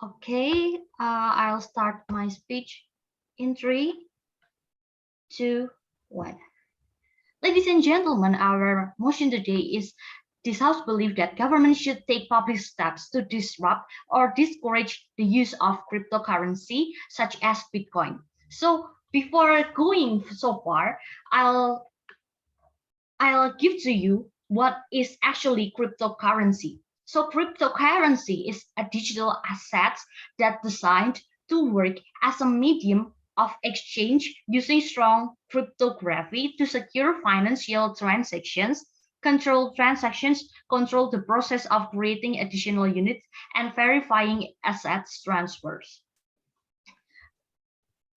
Okay, I'll start my speech in 3, 2, 1. Ladies and gentlemen, our motion today is this House believes that government should take public steps to disrupt or discourage the use of cryptocurrency such as Bitcoin. So before going so far, I'll give to you what is actually cryptocurrency. So cryptocurrency is a digital asset that designed to work as a medium of exchange using strong cryptography to secure financial transactions, control the process of creating additional units, and verifying assets transfers.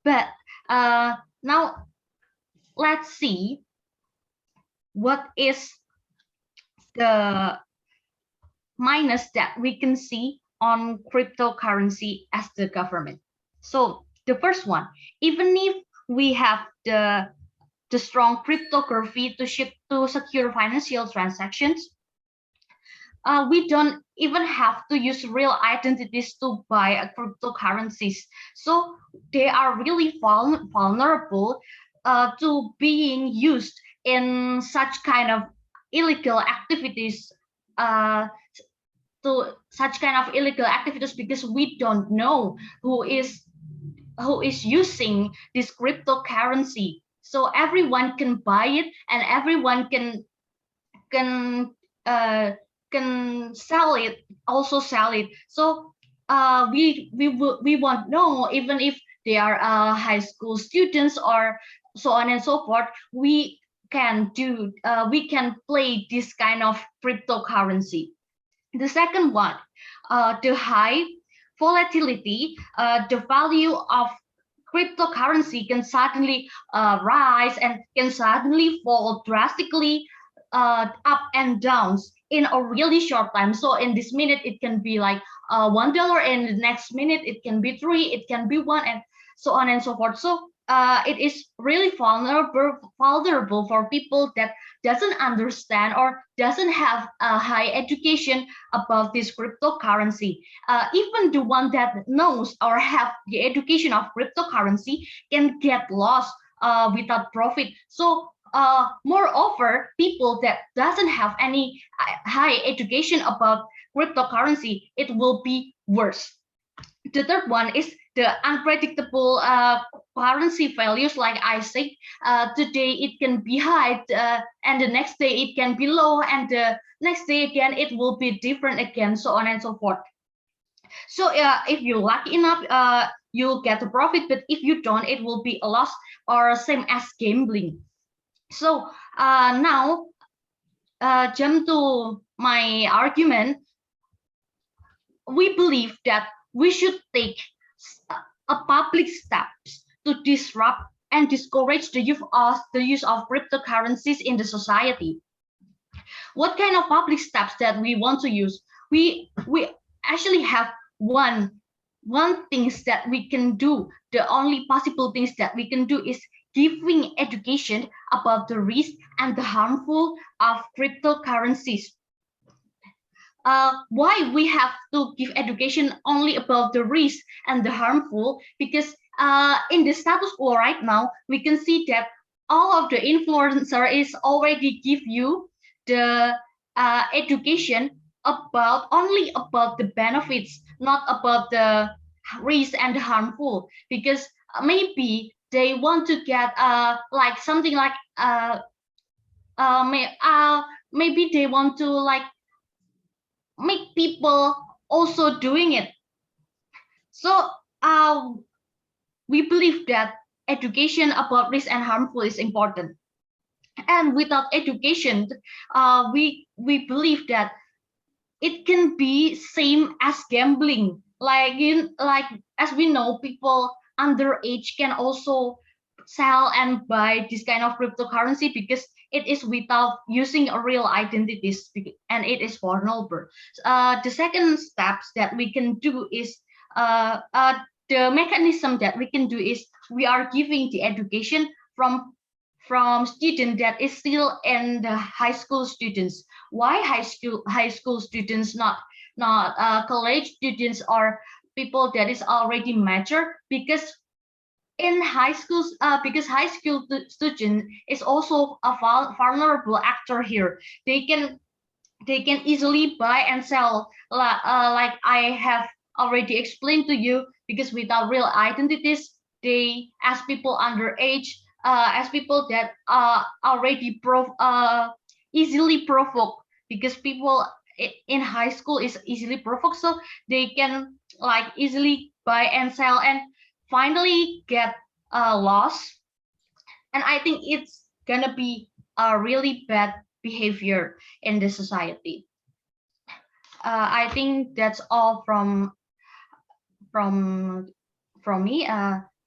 But now let's see what is the minus that we can see on cryptocurrency as the government. So the first one, even if we have the strong cryptography to secure financial transactions, we don't even have to use real identities to buy cryptocurrencies. So they are really vulnerable to being used in such kind of illegal activities because we don't know who is using this cryptocurrency. So everyone can buy it and everyone can sell it, also sell it. So we won't know even if they are high school students or so on and so forth. We can play this kind of cryptocurrency. The second one, the high volatility, the value of cryptocurrency can suddenly rise and can suddenly fall drastically up and downs in a really short time. So in this minute, it can be like $1, and the next minute it can be 3, it can be 1, and so on and so forth. So it is really vulnerable for people that doesn't understand or doesn't have a high education about this cryptocurrency. Even the one that knows or have the education of cryptocurrency can get lost without profit. So moreover, people that doesn't have any high education about cryptocurrency, it will be worse. The third one is the unpredictable currency values. Like I said, today it can be high, and the next day it can be low, and the next day again it will be different again, so on and so forth. So if you're lucky enough, you'll get a profit, but if you don't, it will be a loss, or same as gambling. So now jump to my argument. We believe that we should take a public steps to disrupt and discourage the use of cryptocurrencies in the society. What kind of public steps that we want to use? We actually have one things that we can do. The only possible things that we can do is giving education about the risk and the harmful of cryptocurrencies. Why we have to give education only about the risk and the harmful? Because in the status quo right now, we can see that all of the influencer is already give you the education only about the benefits, not about the risk and the harmful. Because maybe they want to get like something like maybe they want to like make people also doing it. So we believe that education about risk and harmful is important. And without education, we believe that it can be same as gambling. Like as we know, people underage can also sell and buy this kind of cryptocurrency because it is without using a real identities, and it is vulnerable. The second steps that we can do is the mechanism that we can do is we are giving the education from student that is still in the high school students. Why high school students, not college students or people that is already mature, because in high schools, because high school student is also a vulnerable actor here. They can easily buy and sell, like I have already explained to you, because without real identities, they, as people underage, as people that are already easily provoked, because people in high school is easily provoked, so they can like easily buy and sell and finally get lost. And I think it's gonna be a really bad behavior in the society. I think that's all from from me.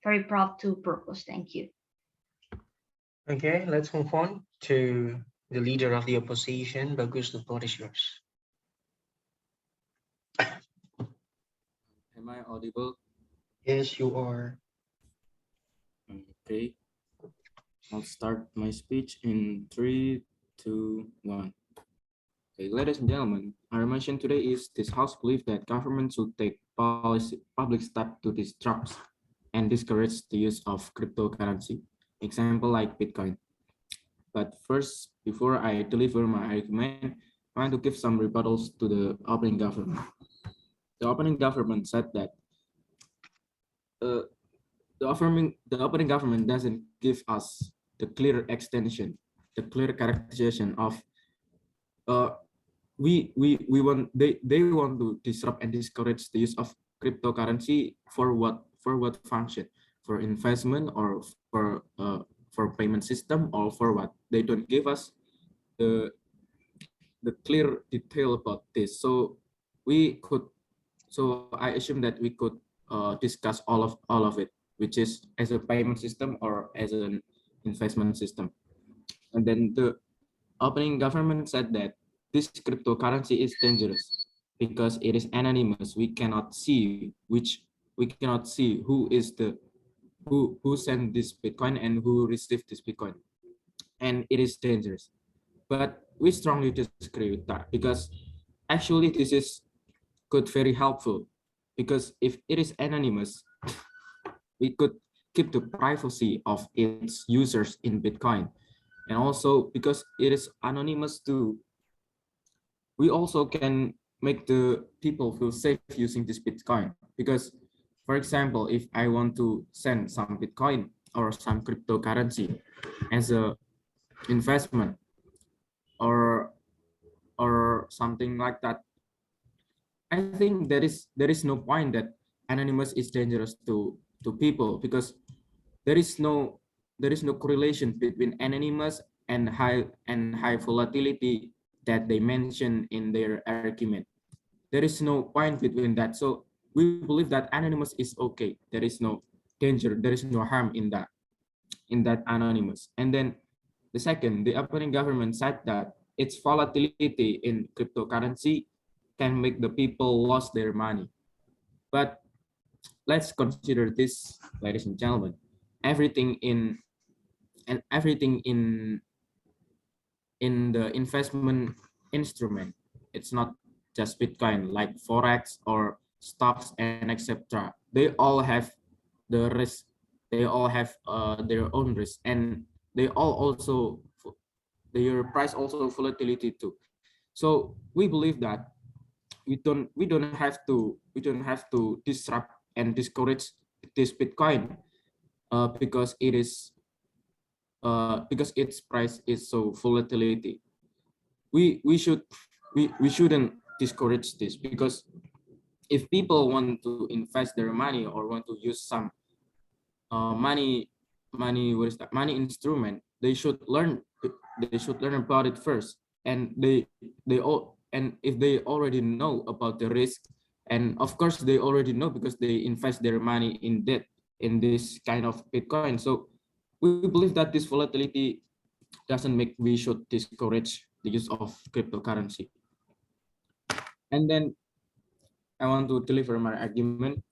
Very proud to propose. Thank you. Okay, let's move on to the leader of the opposition. Bagus, the floor is yours. Am I audible? Yes, you are. Okay. I'll start my speech in 3, 2, 1. Okay, ladies and gentlemen, our mission today is this House believes that government should take public steps to disrupt and discourage the use of cryptocurrency, example like Bitcoin. But first, before I deliver my argument, I want to give some rebuttals to the opening government. The opening government said that uh, the opening government doesn't give us the clear extension, the clear characterization of uh, we want they want to disrupt and discourage the use of cryptocurrency for what function, for investment or for payment system, or for what. They don't give us the clear detail about this. So we could so I assume that we could discuss all of it, which is as a payment system or as an investment system. And then the opening government said that this cryptocurrency is dangerous because it is anonymous. We cannot see who is the who sent this Bitcoin and who received this Bitcoin, and it is dangerous. But we strongly disagree with that, because actually this is could very helpful, because if it is anonymous, we could keep the privacy of its users in Bitcoin. And also because it is anonymous too, we also can make the people feel safe using this Bitcoin. Because, for example, if I want to send some Bitcoin or some cryptocurrency as a investment, or something like that, I think there is no point that anonymous is dangerous to people, because there is no correlation between anonymous and high volatility that they mention in their argument. There is no point between that. So we believe that anonymous is okay. There is no danger, there is no harm in that anonymous. And then the second, the opening government said that its volatility in cryptocurrency can make the people lose their money. But let's consider this, ladies and gentlemen. Everything in everything in the investment instrument, it's not just Bitcoin, like Forex or stocks and etc. They all have the risk. They all have their own risk, and they all also their price also volatility too. So we believe that we don't have to disrupt and discourage this Bitcoin, because because its price is so volatility. We shouldn't discourage this, because if people want to invest their money or want to use some what is that, money instrument, they should learn about it first. And if they already know about the risk, and of course they already know because they invest their money in debt in this kind of Bitcoin. So we believe that this volatility doesn't make we should discourage the use of cryptocurrency. And then I want to deliver my argument.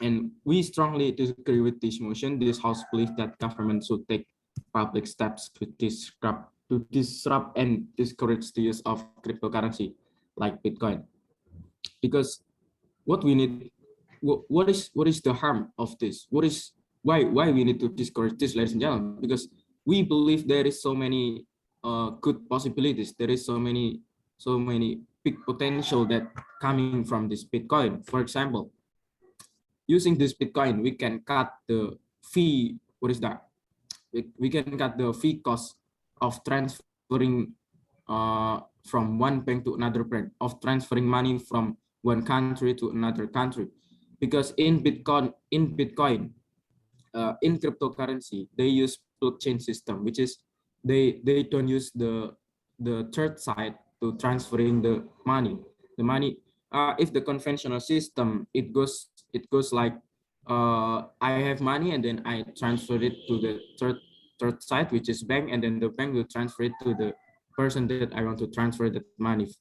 And we strongly disagree with this motion. This House believes that government should take public steps to disrupt and discourage the use of cryptocurrency like Bitcoin. Because what we need what is the harm of this? Why we need to discourage this, ladies and gentlemen? Because we believe there is so many good possibilities. There is so many big potential that coming from this Bitcoin. For example, using this Bitcoin, we can cut the fee. What is that? We can cut the fee cost of transferring from one bank to another bank, of transferring money from one country to another country. Because in Bitcoin, in cryptocurrency, they use blockchain system, which is they don't use the third side to transferring the money. The money, if the conventional system, it goes like I have money and then I transfer it to the third side, which is bank, and then the bank will transfer it to the person that I want to transfer that money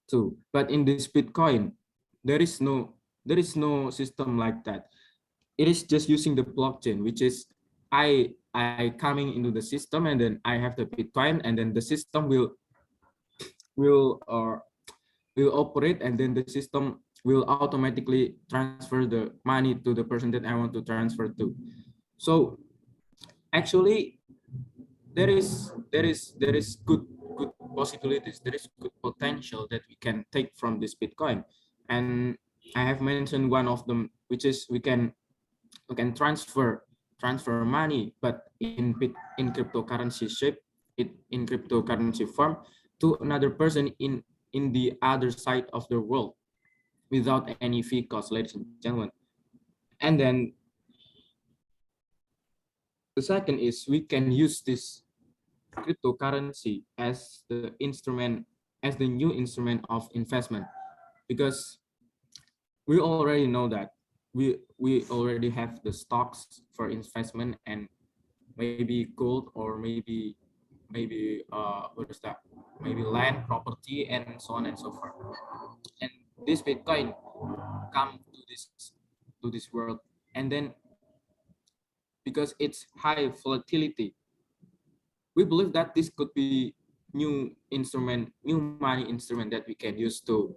to. But in this Bitcoin, there is no system like that. It is just using the blockchain, which is I coming into the system and then I have the Bitcoin, and then the system will will operate, and then the system will automatically transfer the money to the person that I want to transfer to. So actually there is good possibilities, there is good potential that we can take from this Bitcoin. And I have mentioned one of them, which is we can transfer money, but in cryptocurrency shape, in cryptocurrency form, to another person in the other side of the world without any fee cost, ladies and gentlemen. And then the second is we can use this cryptocurrency as the instrument, as the new instrument of investment, because we already know that we already have the stocks for investment, and maybe gold, or maybe what is that, maybe land, property, and so on and so forth. And this Bitcoin come to this world, and then because it's high volatility, we believe that this could be new money instrument that we can use to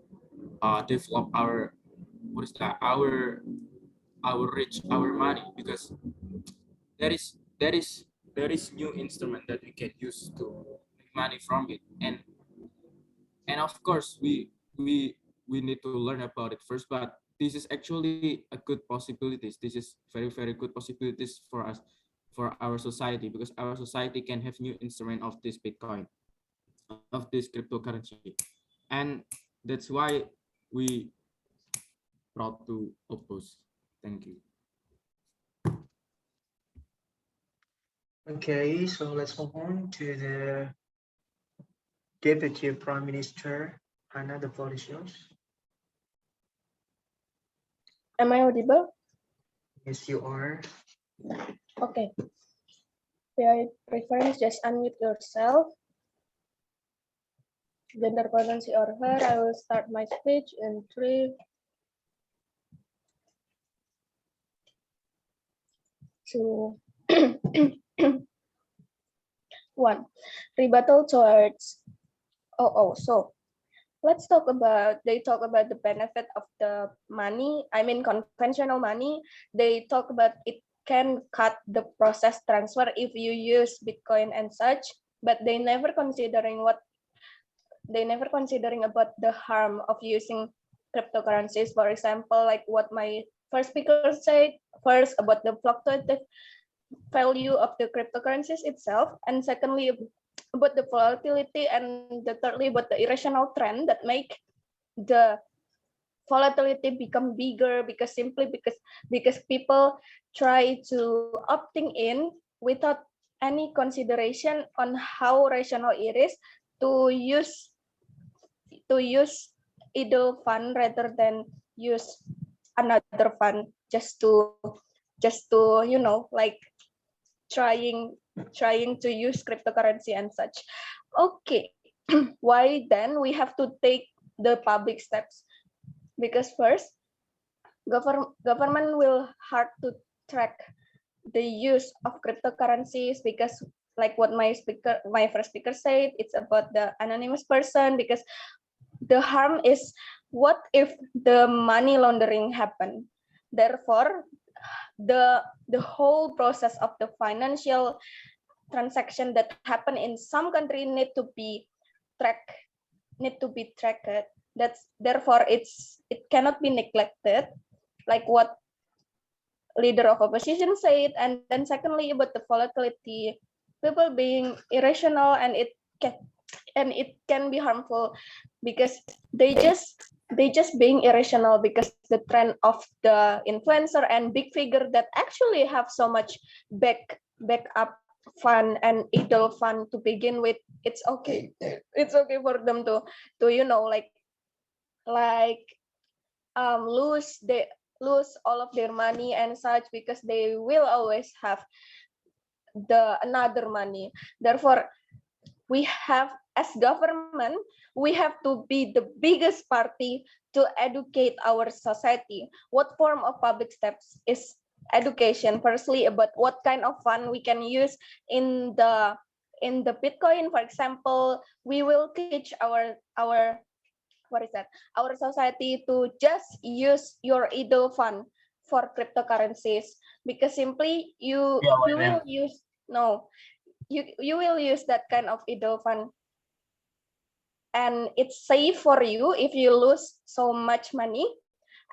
develop our, what is that, our money, because there is there is new instrument that we can use to make money from it. And of course we need to learn about it first, but this is actually a good possibilities. This is very good possibilities for us, for our society, because our society can have new instrument of this Bitcoin, of this cryptocurrency. And that's why we proud to oppose. Thank you. Okay, so let's move on to the Deputy Prime Minister. Anna, the floor is yours. Am I audible? Yes, you are. Okay. For your preference, just unmute yourself. Gender potency over. I will start my speech in 3, 2, 1. Rebuttal towards so let's talk about, they talk about the benefit of the money. I mean conventional money. They talk about it can cut the process transfer if you use Bitcoin and such, but they never considering about the harm of using cryptocurrencies. For example, like what my first speaker said, first about the fluctuative value of the cryptocurrencies itself, and secondly about the volatility, and the thirdly about the irrational trend that make the volatility become bigger, because people try to opting in without any consideration on how rational it is to use idle fund rather than use another fund just to like trying to use cryptocurrency and such. Okay. Why then we have to take the public steps? Because first, government will hard to track the use of cryptocurrencies, because like what my first speaker said, it's about the anonymous person, because the harm is, what if the money laundering happen? Therefore, the whole process of the financial transaction that happen in some country need to be tracked. That's therefore it cannot be neglected, like what leader of opposition said. And then secondly, about the volatility, people being irrational, and it can be harmful because they just being irrational because the trend of the influencer and big figure that actually have so much backup fund and idle fund to begin with. It's okay for them to lose all of their money and such, because they will always have the another money. Therefore, we have, as government, we have to be the biggest party to educate our society. What form of public steps is education? Firstly, about what kind of fund we can use in the Bitcoin, for example. We will teach our our society to just use your idle fund for cryptocurrencies, because simply you will use you will use that kind of idle fund, and it's safe for you if you lose so much money,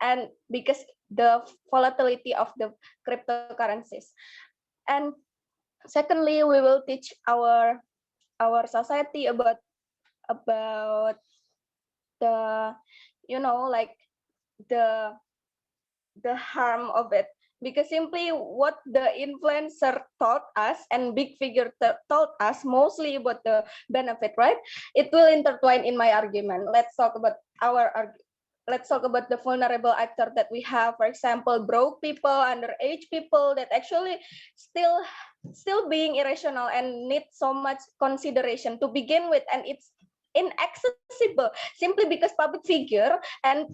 and because the volatility of the cryptocurrencies. And secondly, we will teach our society about the like the harm of it, because simply what the influencer taught us and big figure taught us mostly about the benefit, right? It will intertwine in my argument. Let's talk about the vulnerable actor that we have. For example, broke people, underage people that actually still being irrational and need so much consideration to begin with, and it's inaccessible simply because public figure and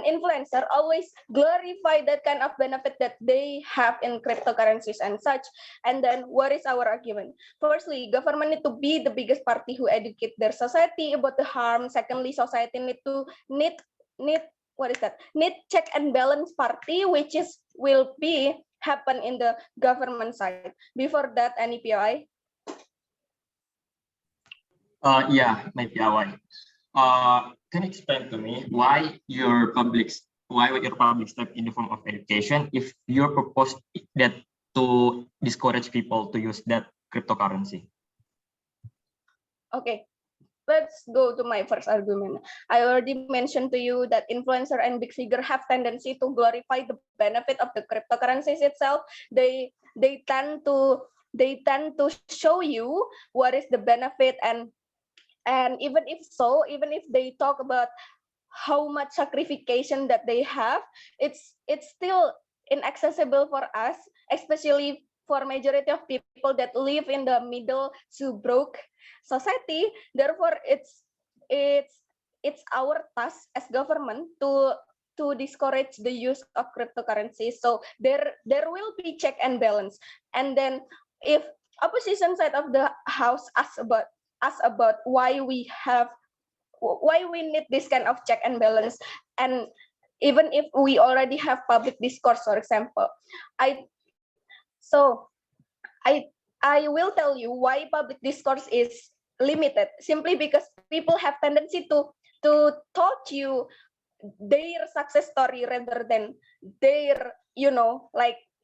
influencer always glorify that kind of benefit that they have in cryptocurrencies and such. And then what is our argument? Firstly, government need to be the biggest party who educate their society about the harm. Secondly, society need check and balance party, which will be happen in the government side. Before that, any POI? Yeah, maybe I. Can you explain to me why your public step in the form of education if you propose that to discourage people to use that cryptocurrency? Okay, let's go to my first argument. I already mentioned to you that influencer and big figure have tendency to glorify the benefit of the cryptocurrencies itself. They tend to show you what is the benefit, and even if they talk about how much sacrification that they have, it's still inaccessible for us, especially for majority of people that live in the middle to broke society. Therefore, it's our task as government to discourage the use of cryptocurrency. So there will be check and balance. And then if opposition side of the house asks about why we need this kind of check and balance, and even if we already have public discourse, for example, I will tell you why public discourse is limited, simply because people have tendency to taught you their success story rather than their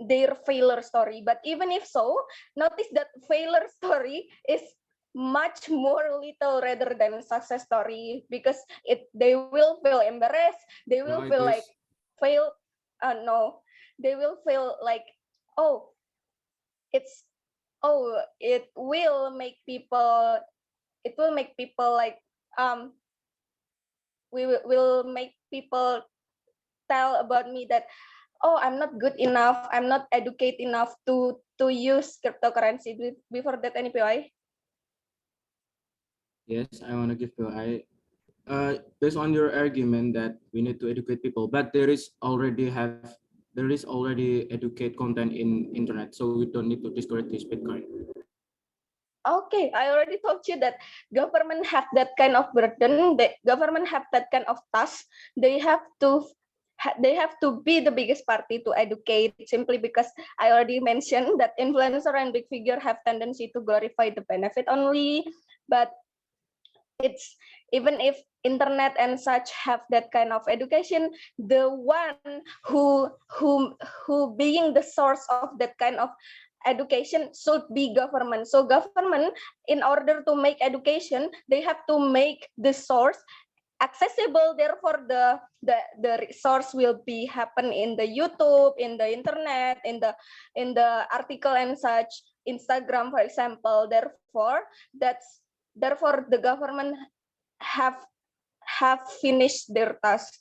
their failure story. But even if so, notice that failure story is much more little rather than success story, because they will feel embarrassed, they will feel like fail they will feel like, oh, it will make people like will make people tell about me that, oh, I'm not good enough, I'm not educated enough to use cryptocurrency. Before that, any POI? Yes, I want to give based on your argument that we need to educate people, but there is already educate content in internet, so we don't need to discourage this Bitcoin. Okay, I already told you that government have that kind of burden, the government have that kind of task. They have to they have to be the biggest party to educate, simply because I already mentioned that influencer and big figure have tendency to glorify the benefit only. But it's, even if internet and such have that kind of education, the one who being the source of that kind of education should be government. So government, in order to make education, they have to make the source accessible. Therefore the resource will be happen in the YouTube, in the internet, in the article and such, Instagram, for example. Therefore the government have finished their task.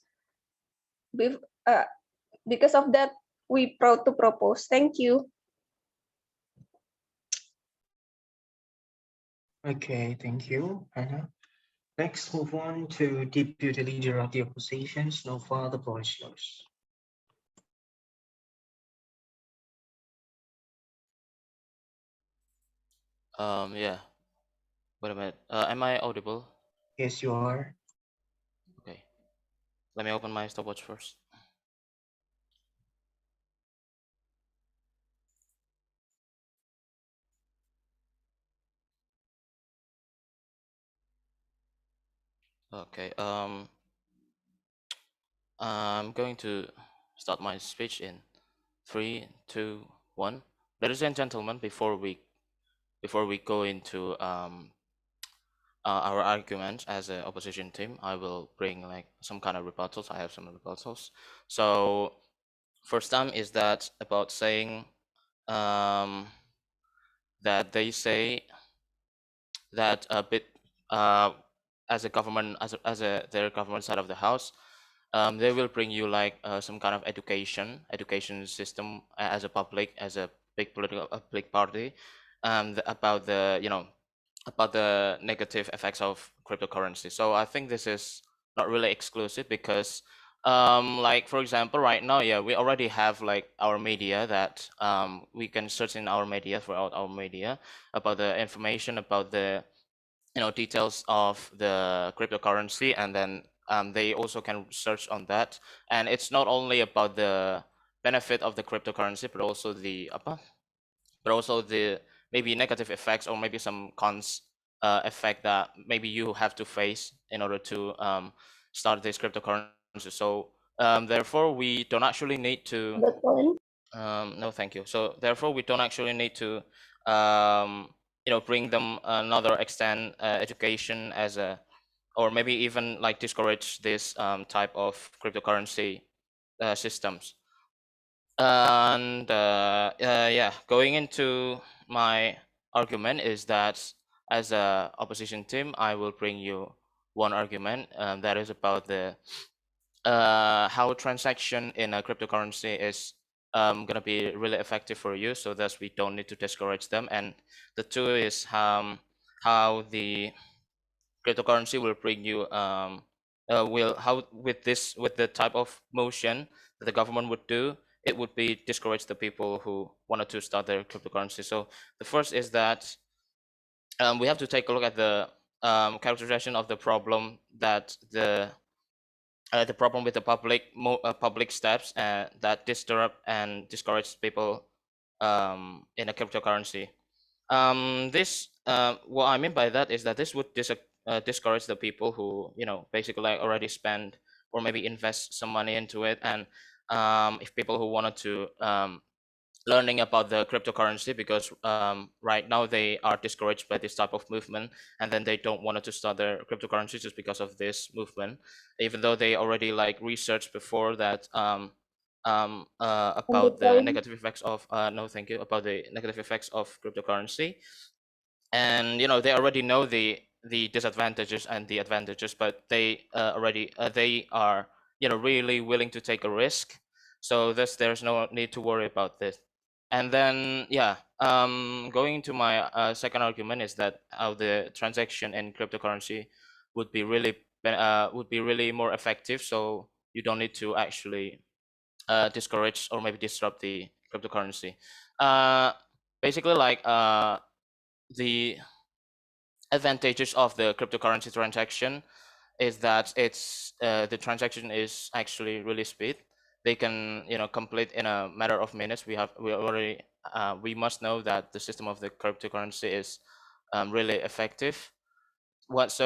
Because of that, we proud to propose. Thank you. Okay, thank you, Hannah. Next, move on to Deputy Leader of the Opposition, Snowfall, the floor is yours. Yeah. Wait a minute. Am I audible? Yes, you are. Okay. Let me open my stopwatch first. Okay. I'm going to start my speech in 3, 2, 1. Ladies and gentlemen, before we go into our arguments as an opposition team, I will bring like some kind of rebuttals. I have some rebuttals. So first time is that about saying that they say that a bit as a government, as a their government side of the house, they will bring you like some kind of education system as a public, as a big political big party, about the about the negative effects of cryptocurrency. So I think this is not really exclusive, because like for example right now, yeah, we already have like our media that we can search in our media, throughout our media, about the information about the details of the cryptocurrency, and then they also can search on that. And it's not only about the benefit of the cryptocurrency, but also the maybe negative effects, or maybe some cons effect that maybe you have to face in order to start this cryptocurrency. So therefore we don't actually need to no, thank you. So therefore, we don't actually need to, bring them another extend education as a, or maybe even like discourage this type of cryptocurrency systems. And yeah, going into my argument is that as a opposition team, I will bring you one argument that is about the how transaction in a cryptocurrency is gonna be really effective for you, so thus we don't need to discourage them. And the two is how the cryptocurrency will bring you will how with the type of motion that the government would do, it would be discourage the people who wanted to start their cryptocurrency. So the first is that we have to take a look at the characterization of the problem, that the problem with the public steps that disturb and discourage people in a cryptocurrency. This what I mean by that is that this would discourage the people who basically like already spend or maybe invest some money into it. And if people who wanted to learning about the cryptocurrency, because right now they are discouraged by this type of movement, and then they don't want to start their cryptocurrency just because of this movement, even though they already like researched before that about the negative effects of no thank you about the negative effects of cryptocurrency. And they already know the disadvantages and the advantages, but they already they are really willing to take a risk. So thus there's no need to worry about this. And then yeah, going to my second argument is that how the transaction in cryptocurrency would be really more effective, so you don't need to actually discourage or maybe disrupt the cryptocurrency. Basically like the advantages of the cryptocurrency transaction is that it's the transaction is actually really speed. they can complete in a matter of minutes. We must know that the system of the cryptocurrency is really effective. Once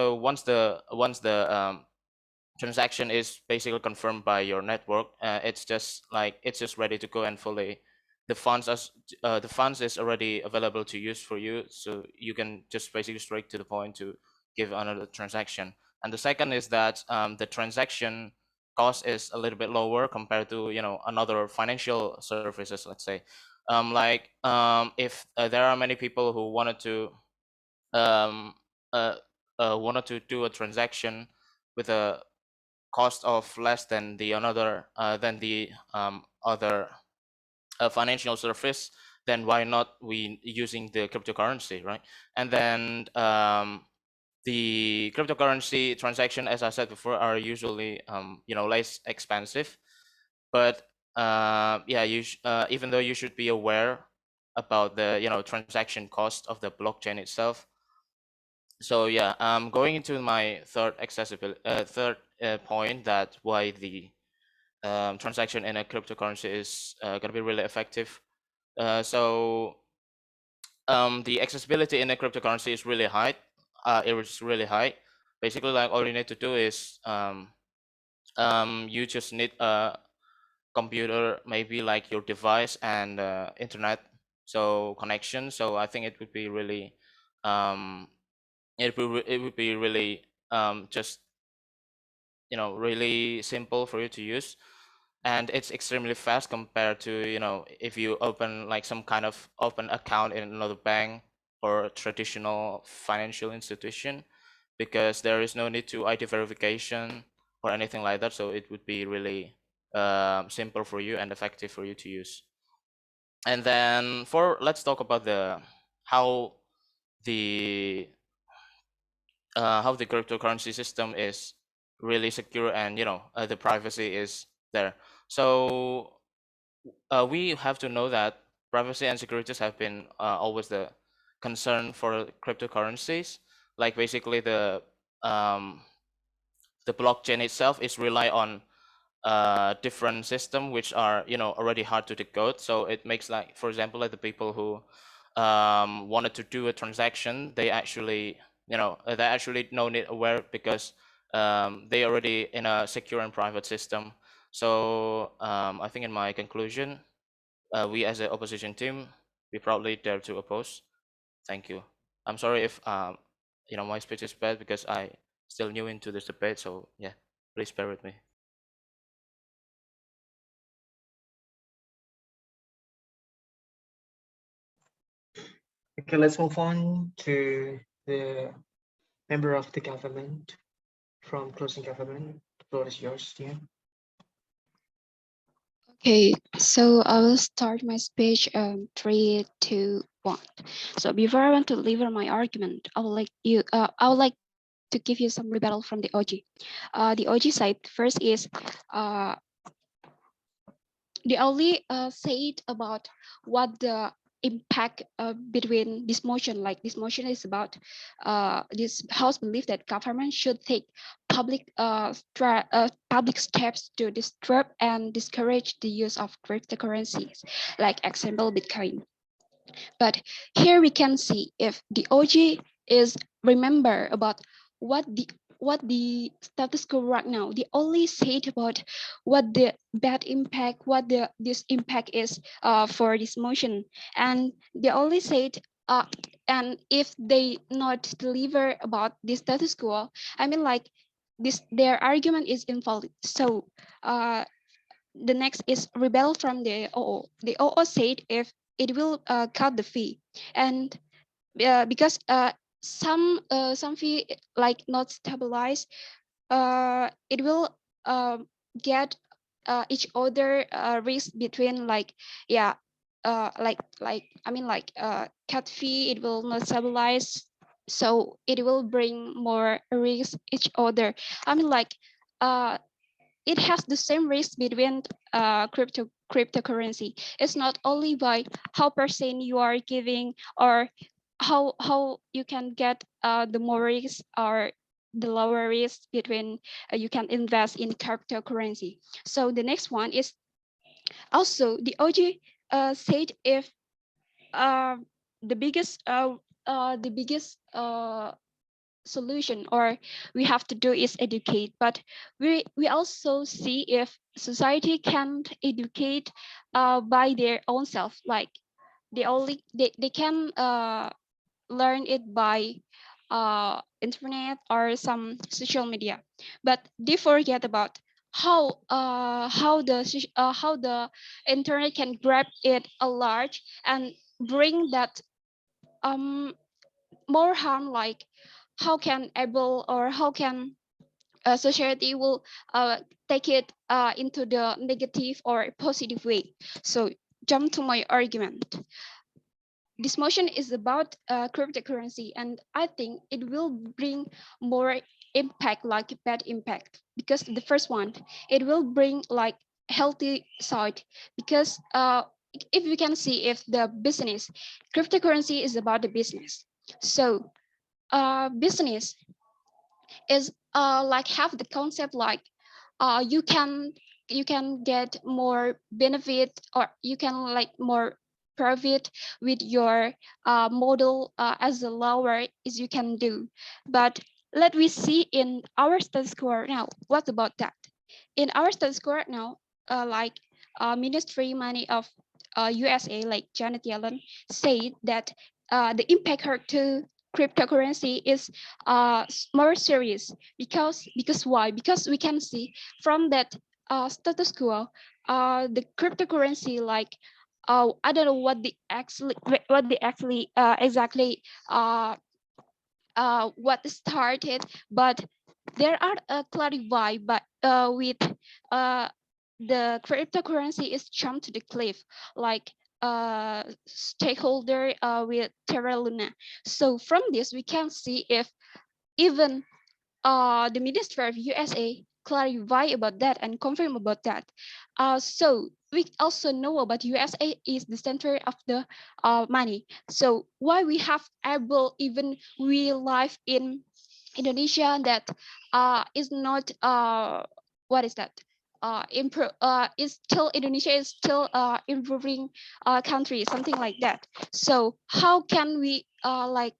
the transaction is basically confirmed by your network, it's just ready to go, and fully the funds is already available to use for you, so you can just basically straight to the point to give another transaction. And the second is that the transaction cost is a little bit lower compared to another financial services, let's say. If there are many people who um, uh, wanted to do a transaction with a cost of less than the other financial service, then why not we using the cryptocurrency, right? And then the cryptocurrency transaction, as I said before, are usually less expensive, but even though you should be aware about the transaction cost of the blockchain itself. So yeah, going into my third point, that why the transaction in a cryptocurrency is going to be really effective. The accessibility in a cryptocurrency is really high. It was really high. Basically, like, all you need to do is you just need a computer, maybe like your device, and internet connection. So I think it would be really it would be really just really simple for you to use, and it's extremely fast compared to if you open like some kind of open account in another bank or a traditional financial institution, because there is no need to ID verification or anything like that. So it would be really simple for you and effective for you to use. And then let's talk about how the cryptocurrency system is really secure, and the privacy is there. So we have to know that privacy and securities have been always the concern for cryptocurrencies. Like, basically, the blockchain itself is rely on different system which are already hard to decode. So it makes, like, for example, like the people who wanted to do a transaction, they actually no need aware, because they already in a secure and private system. So I think in my conclusion, we as an opposition team, we proudly dare to oppose. Thank you. I'm sorry if my speech is bad, because I still new into this debate. So yeah, please bear with me. Okay, let's move on to the member of the government from closing government. The floor is yours, Tia. Okay, so I will start my speech. 3, 2, 1. So before I want to deliver my argument, I would like to give you some rebuttal from the OG. The OG side first is they only said about what the impact between this motion. Like, this motion is about this house belief that government should take public public steps to disrupt and discourage the use of cryptocurrencies, like example Bitcoin. But here we can see if the OG is remember about what the status quo right now. They only said about what the bad impact, what this impact is for this motion, and they only said and if they not deliver about the status quo, I mean, like, this their argument is invalid. So the next is rebel from the OO. The OO said if it will cut the fee, and because some fee like not stabilized, it will get each other risk between, like, yeah, like I mean, like, cut fee, it will not stabilize, so it will bring more risk each other. I mean, like, it has the same risk between cryptocurrency. It's not only by how percent you are giving, or how you can get the more risk or the lower risk between you can invest in cryptocurrency. So the next one is Also, the OG said if uh, the biggest solution or we have to do is educate, but we also see if society can't educate by their own self, like they can learn it by internet or some social media, but they forget about how the internet can grab it a large and bring that more harm, like how can able or how can society will take it into the negative or positive way. So jump to my argument. This motion is about cryptocurrency, and I think it will bring more impact, like bad impact, because the first one, it will bring like healthy side, because if we can see if the business, cryptocurrency is about the business. So business is like have the concept like you can get more benefit, or you can like more profit with your model as a lower as you can do. But let we see in our status quo now, what about that? In our status quo now, like ministry money of USA, like Janet Yellen said that the impact her to cryptocurrency is more serious, because why? Because we can see from that status quo, the cryptocurrency, like I don't know what they actually exactly what started, but there are clarify, but with uh, the cryptocurrency is jumped to the cliff, like stakeholder with Terra Luna. So from this we can see if even the Minister of USA clarify about that and confirm about that. So we also know about USA is the center of the money. So why we have able, even we live in Indonesia, that is not what is that? Is still Indonesia is still improving country, something like that. So how can we like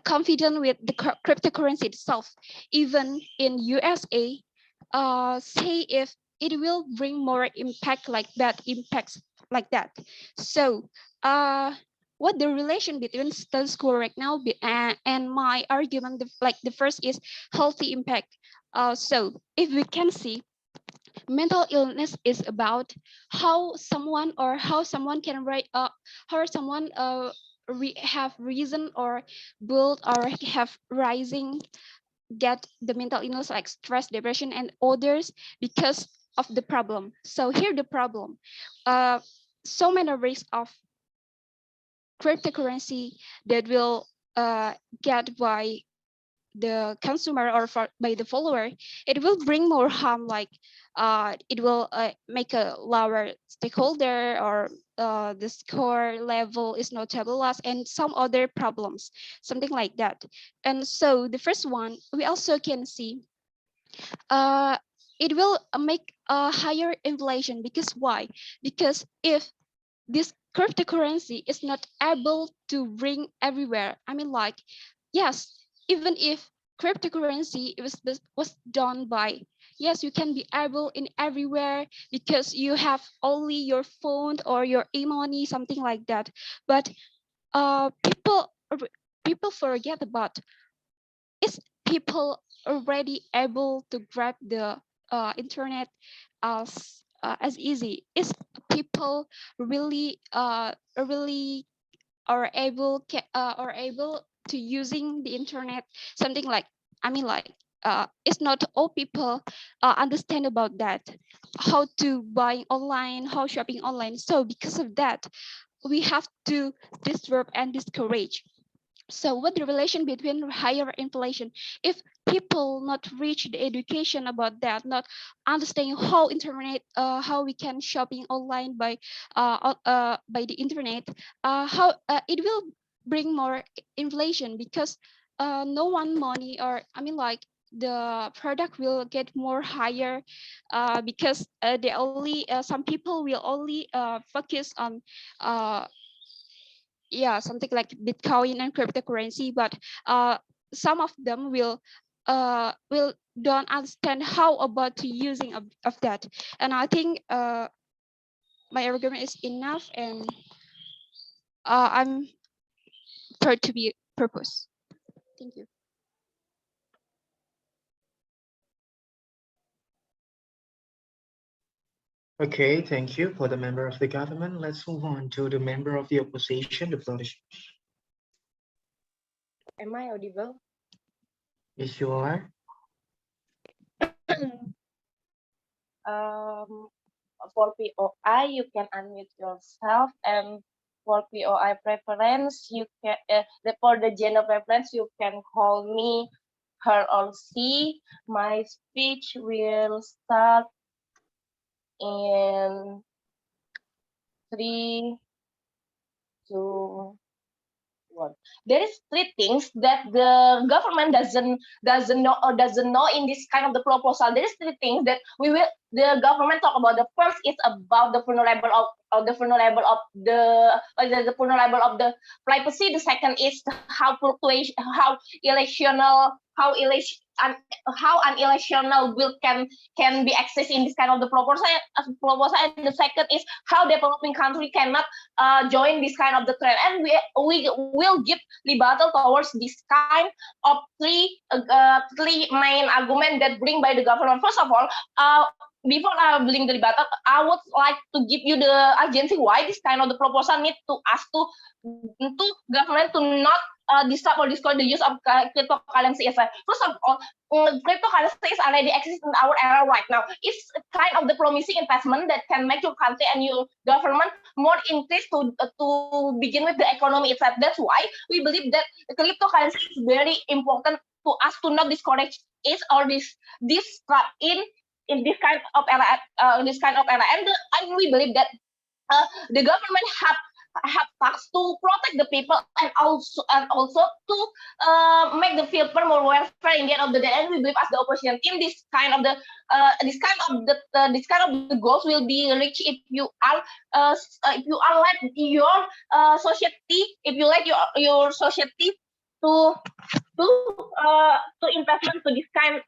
confident with the cryptocurrency itself, even in USA, say if it will bring more impact like that, impacts like that. So what the relation between status quo right now and my argument, like the first is healthy impact. So if we can see, mental illness is about how someone or how someone can write how someone have reason or build or have rising get the mental illness like stress, depression and others because of the problem. So here the problem, so many risks of cryptocurrency that will get by the consumer or by the follower, it will bring more harm, like it will make a lower stakeholder, or the score level is not stabilized and some other problems, something like that. And so the first one, we also can see uh, it will make a higher inflation, because why? Because if this cryptocurrency is not able to bring everywhere, I mean, like, yes, even if cryptocurrency was done by, yes, you can be able in everywhere because you have only your phone or your e-money, something like that. But people forget about, is people already able to grab the internet as easy? Is people really are able to using the internet, something like, I mean, like it's not all people understand about that, how to buy online, how shopping online. So because of that, we have to disrupt and discourage. So what the relation between higher inflation, if people not reach the education about that, not understanding how internet, how we can shopping online by the internet, how it will bring more inflation, because no one money, or I mean, like the product will get more higher, because they only some people will only focus on yeah, something like Bitcoin and cryptocurrency, but some of them will don't understand how about to using of that. And I think my argument is enough, and I'm third to be purpose. Thank you. Okay, thank you for the member of the government. Let's move on to the member of the opposition. The floor is yours. Am I audible? Yes, you are. For POI, you can unmute yourself, and for POI preference, you can for the gender preference, you can call me her or she. My speech will start in 3, 2, 1. There is three things that the government doesn't know in this kind of the proposal. There is three things that the government talk about. The first is about the vulnerable of the vulnerable of the vulnerable of the privacy. The second is how fluctuation, how electional, how an electional will can be accessed in this kind of the proposal. And the second is how developing country cannot join this kind of the trend, and we will give rebuttal towards this kind of three main argument that bring by the government. First of all, before I bring the rebuttal, I would like to give you the urgency why this kind of the proposal need to ask to government to not disrupt or discourage the use of cryptocurrency. First of all, cryptocurrencies already exist in our era right now. It's kind of the promising investment that can make your country and your government more interest to begin with the economy itself. That's why we believe that cryptocurrency is very important to us to not discourage it or disrupt in this kind of era. And we believe that the government have tasks to protect the people and also to make the people more welfare in the end of the day. And we believe as the opposition team, this kind of the goals will be reached if you are let your society, if you let your society to investment to this kind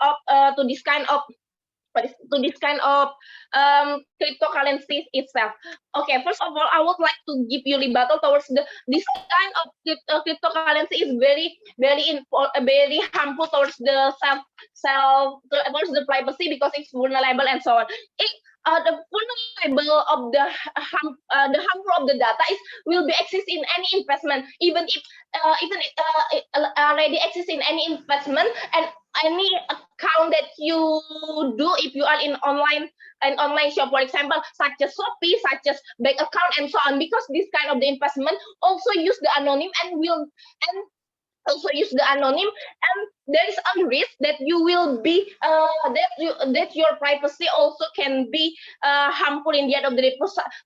of cryptocurrencies itself. Okay, first of all, I would like to give you rebuttal towards this kind of cryptocurrency is very harmful towards the towards the privacy because it's vulnerable and so on. The vulnerable of the harmful of the data will be accessed in any investment, even if it already exists in any investment and any account that you do if you are in online shop, for example, such as Shopee, such as bank account and so on, because this kind of the investment also use the anonym and there is a risk that you will be that your privacy also can be harmful in the end of the day.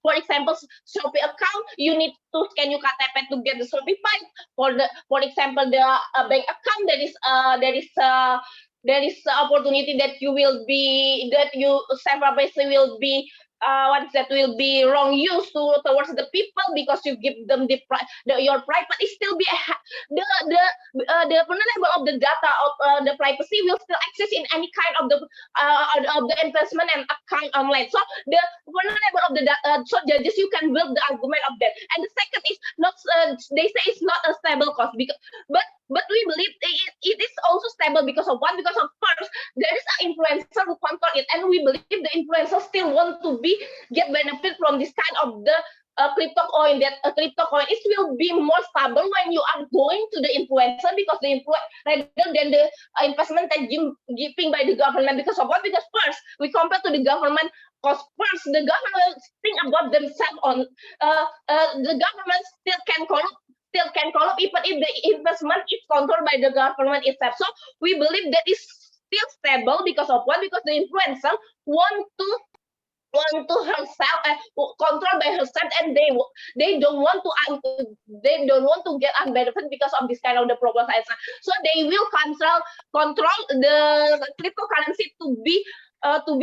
For example, Shopee account, you need to scan your KTP to get the Shopee Pay. For example, the bank account, there is opportunity that your privacy will be will be wrong use towards the people because you give them your private is still be the vulnerable of the data of the privacy will still exist in any kind of the investment and account online. So the vulnerable of the data, so judges you can build the argument of that. And the second is not they say it's not a stable cost but we believe it is also stable because of what? Because of first there is an influencer who control it, and we believe the influencer still want to get benefit from this kind of the crypto coin. That crypto coin it will be more stable when you are going to the influencer because the rather than the investment that giving by the government. Because of what? Because first we compare to the government. Because first the government think about themselves on the government still can corrupt even if the investment is controlled by the government itself. So we believe that is still stable because of what? Because the influencer want to herself control by herself, and they don't want to get unbenefit because of this kind of the proposal. So they will control control the cryptocurrency to be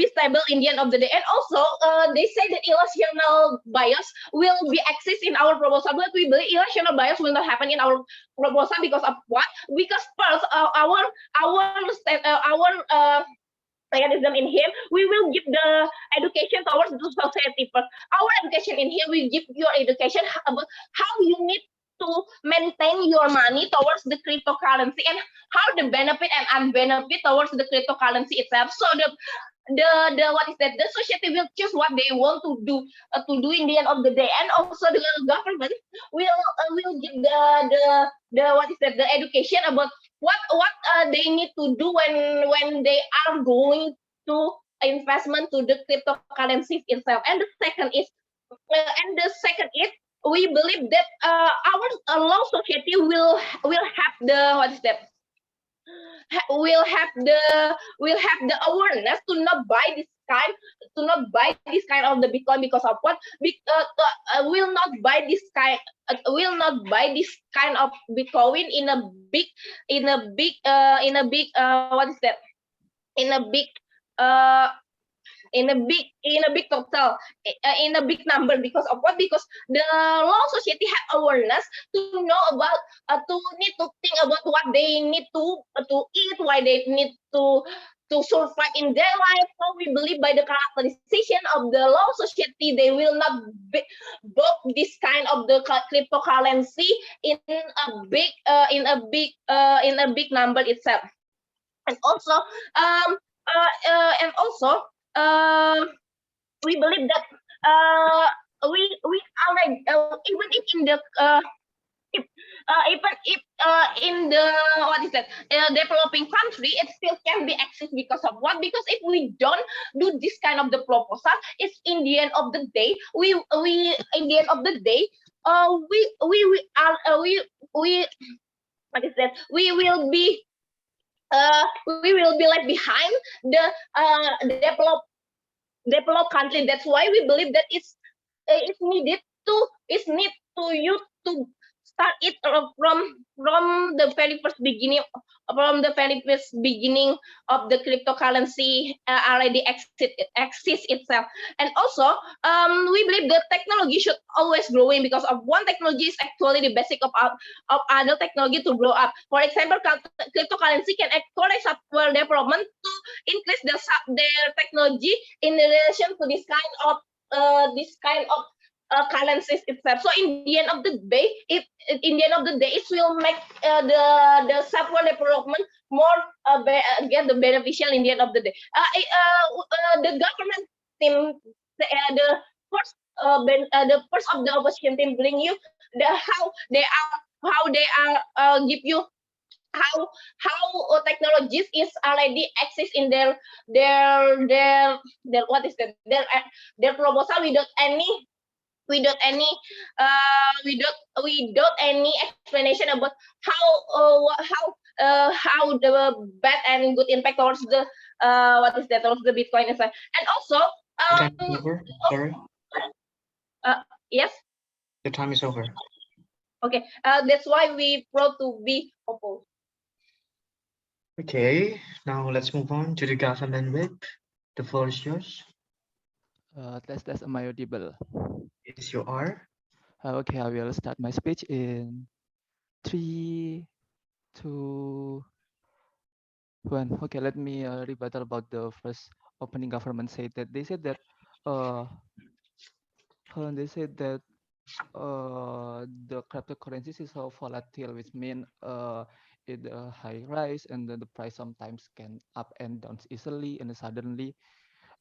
stable in the end of the day. And also, they say that irrational bias will be exist in our proposal, but we believe irrational bias will not happen in our proposal because of what? Because first, mechanism in here, we will give the education towards the society first. Our education in here, we give your education about how you need to maintain your money towards the cryptocurrency and how the benefit and unbenefit towards the cryptocurrency itself. So the what is that? The society will choose what they want to do in the end of the day, and also the government will give the what is that? The education about what they need to do when they are going to investment to the cryptocurrencies itself. And the second is we believe that our law society will have the what is that will have the awareness to not buy this kind of the Bitcoin because of what will not buy this kind of Bitcoin in a big what is that in a big uh in a big total in a big number because of what? Because the law society have awareness to know about to need to think about what they need to eat, why they need to survive in their life. So we believe by the characterization of the law society, they will not book this kind of the cryptocurrency in a big number itself. And also and also we believe that we already even if in the if, even if in the what is that developing country, it still can be accessed because of what? Because if we don't do this kind of the proposal, it's in the end of the day we in the end of the day we are we what is that we will be left behind the developed country. That's why we believe that it's needed to you to start it from the very first beginning of the cryptocurrency already exists itself. And also we believe the technology should always growing because of one technology is actually the basic of other technology to grow up. For example, cryptocurrency can encourage software development to increase their technology in relation to this kind of currencies itself. So in the end of the day, it will make the software development more get the beneficial in the end of the day. The government team, the first of the opposition team bring you how they are give you how technologies is already exist in their what is that their proposal without any explanation about how the bad and good impact towards the what is that towards the Bitcoin is. And also Time is over. Sorry. Yes. The time is over. Okay. That's why we proud to be opposed. Okay. Now let's move on to the government whip. The floor is yours. That's am I audible? Yes, you are. Okay, I will start my speech in 3, 2, 1. Okay, let me rebuttal about the first opening government said that they said that the cryptocurrencies is so volatile, which mean it high rise and then the price sometimes can up and down easily and suddenly.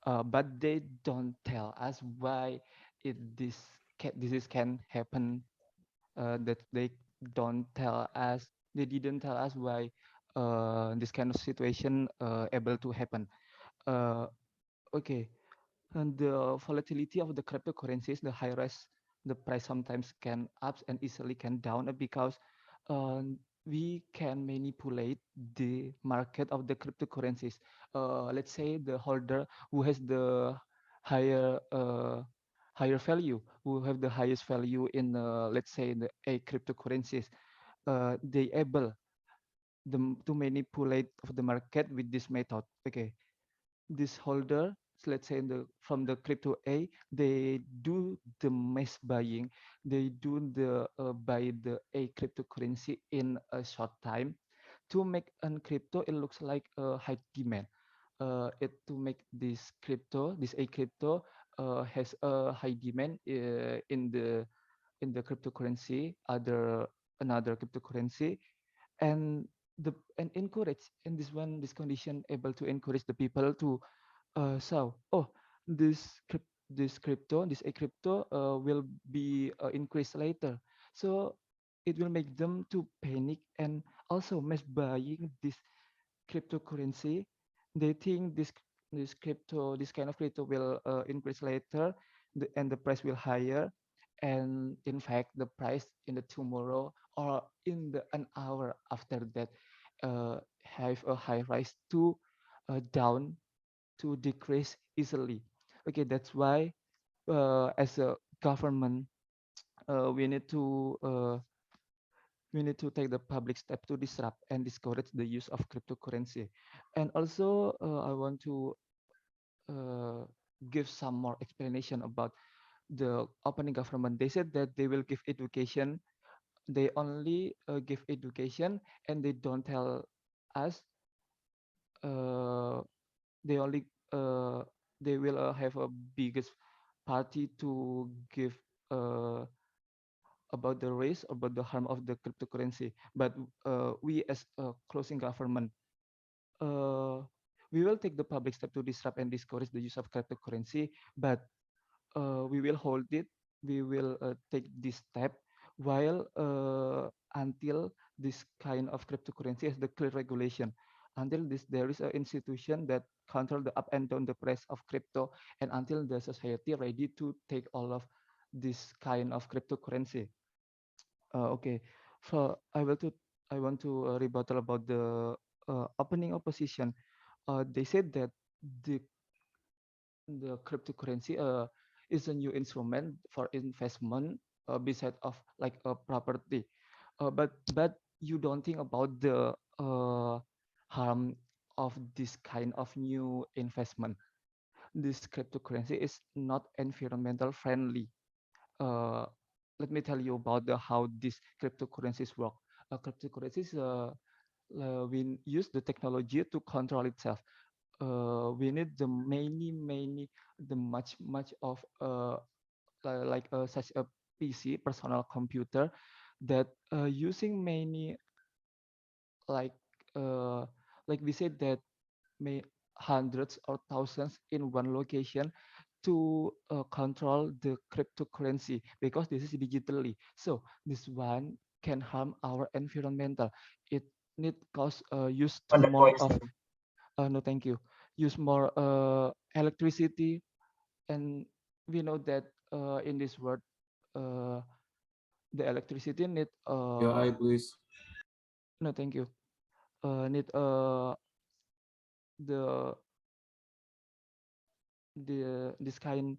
But they don't tell us why this can happen. That they didn't tell us why this kind of situation able to happen. Okay, and the volatility of the cryptocurrencies, the high rise, the price sometimes can up and easily can down because we can manipulate the market of the cryptocurrencies. Let's say the holder who has the higher higher value, who have the highest value in let's say in the a cryptocurrencies, they to manipulate of the market with this method. Okay, this holder, so let's say from the crypto A, they do the mass buying, they do the buy the A cryptocurrency in a short time to make an crypto. It looks like a high demand. It to make this A crypto has a high demand in the cryptocurrency, another cryptocurrency, and encourage in this condition able to encourage the people to this this a crypto will be increased later, so it will make them to panic and also mass buying this cryptocurrency. They think this kind of crypto will increase later, and the price will higher, and in fact the price in the tomorrow or in the an hour after that have a high rise to down to decrease easily. Okay, that's why as a government uh, we need to uh, we need to take the public step to disrupt and discourage the use of cryptocurrency. And also, I want to uh, give some more explanation about the opening government. They said that they will give education. They only give education, and they don't tell us. Uh, they only they will have a biggest party to give uh, about the risk, about the harm of the cryptocurrency. But we as a closing government, uh, we will take the public step to disrupt and discourage the use of cryptocurrency, but we will hold it. We will take this step while until this kind of cryptocurrency has the clear regulation. Until this, there is an institution that control the up and down the price of crypto, and until the society ready to take all of this kind of cryptocurrency. Okay, so I want to rebuttal about the opening opposition. They said that the cryptocurrency is a new instrument for investment beside of like a property. But you don't think about the harm of this kind of new investment. This cryptocurrency is not environmental friendly. uh, Let me tell you about how these cryptocurrencies work. Cryptocurrencies we use the technology to control itself. We need the the much of like such a PC, personal computer, that using many like uh, like we said that may hundreds or thousands in one location to control the cryptocurrency, because this is digitally. So this one can harm our environmental. It need cost use to On the more voice. of no thank you, use more electricity, and we know that in this world uh, the electricity need Your eye, please. no thank you need the this kind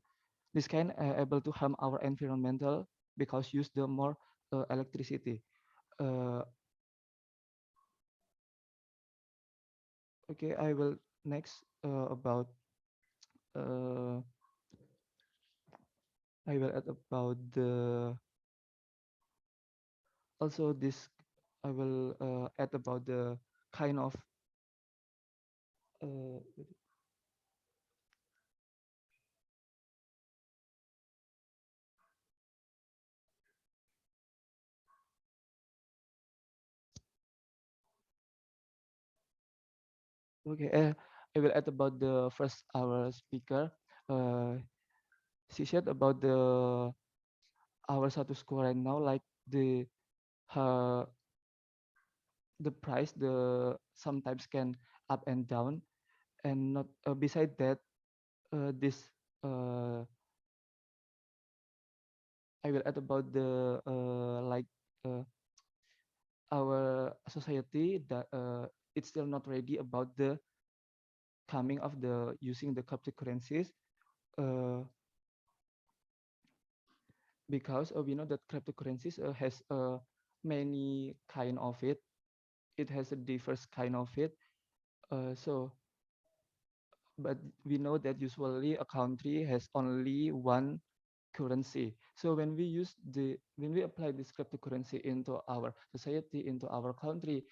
able to harm our environmental because use the more electricity. uh, okay, I will next about uh, I will add about the also this I will add about the kind of uh, okay I will add about the first our speaker. uh, she said about our status quo right now, like uh, the price the sometimes can up and down, and not beside that this I will add about the uh, our society that it's still not ready about the coming of the using the cryptocurrencies, uh, because we know that cryptocurrencies has many kind of it. it has a diverse kind of it. So, but we know that usually a country has only one currency. So when we apply this cryptocurrency into our society, into our country,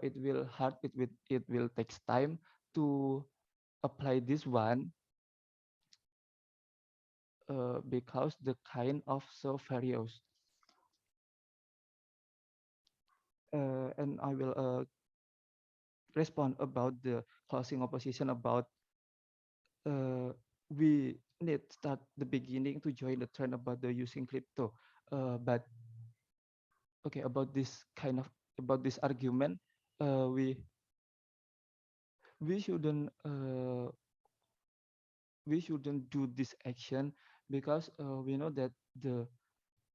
it will take time to apply this one, because the kind of so various. And I will respond about the closing opposition about, we need start the beginning to join the trend about the using crypto. But okay, about this argument, uh, we we shouldn't uh, we shouldn't do this action, because we know that the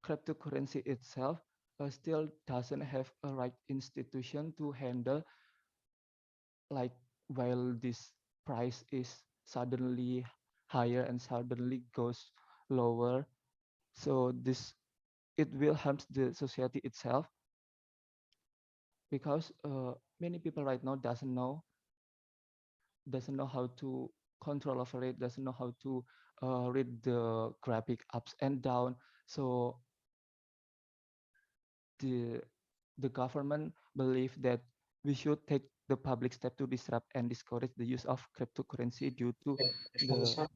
cryptocurrency itself still doesn't have a right institution to handle, like, while this price is suddenly higher and suddenly goes lower. So this, it will harm the society itself, because many people right now doesn't know how to control over it, doesn't know how to read the graphic ups and down. So the the government believe that we should take the public step to disrupt and discourage the use of cryptocurrency due to the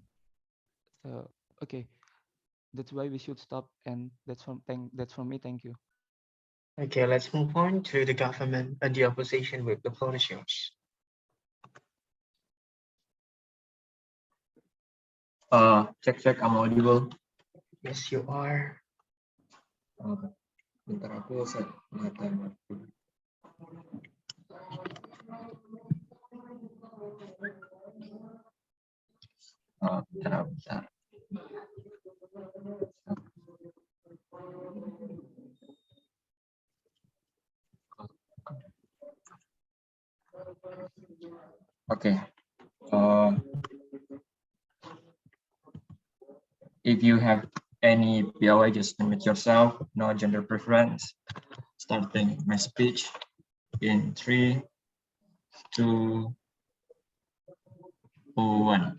uh, okay, that's why we should stop. And that's from me. Thank you. Okay, let's move on to the government and the opposition with the floor is yours. Check, I'm audible. Yes, you are. Bentar aku set timer. Bentar. Okay. If you have any POI, just limit yourself. No gender preference. Starting my speech in 3, 2, 1.